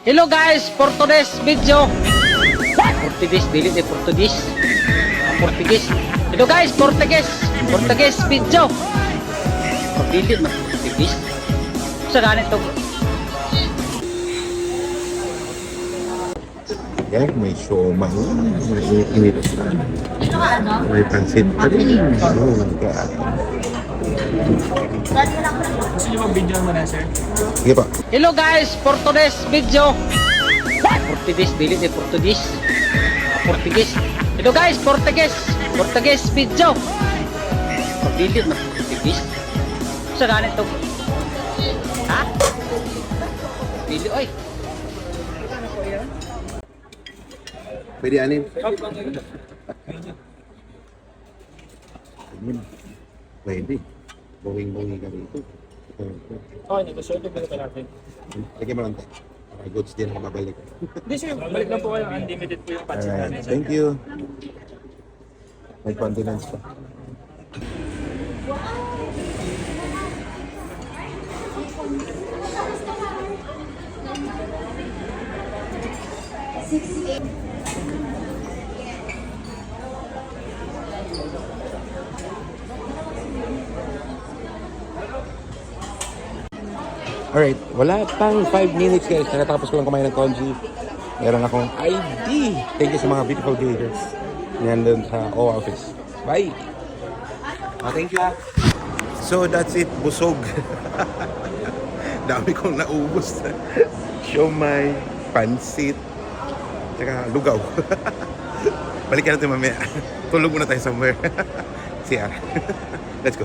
Hello guys, for today's video. Portuguese, dili de Portuguese. Portuguese. Hello guys, Portuguese video. Dili na Portuguese. Sa ganito. Yan, may siomay. May init. May pansit pa rin. Oh my God. Gusto nyo mag-video mo na, sir? Sige pa. Hello guys, for today's video. Portuguese, dili de Portuguese. Portuguese. Hello guys, Portuguese video. Dili na Portuguese. Sa ganito. Ha? Dili, oy. Pwede anin? Pwede. Bawing-bawing ka dito. Okay, nag-sorted ko na natin. Lagyan mo lang tayo. Para goods din ako babalik. Hindi, sir. Balik lang po kayo. Unlimited po yung patch namin, Alright, sir. thank you. May condiments pa. Alright, wala pang 5 minutes guys. Nakatapos ko lang kumain ng congee. Meron akong ID. Thank you sa mga beautiful viewers. Nandun sa O office. Bye! Thank you. So that's it. Busog. Dami kong naubos. Siomay, pansit, tsaka lugaw. Balikan natin mamaya. Tulog muna tayo somewhere. CR. Let's go.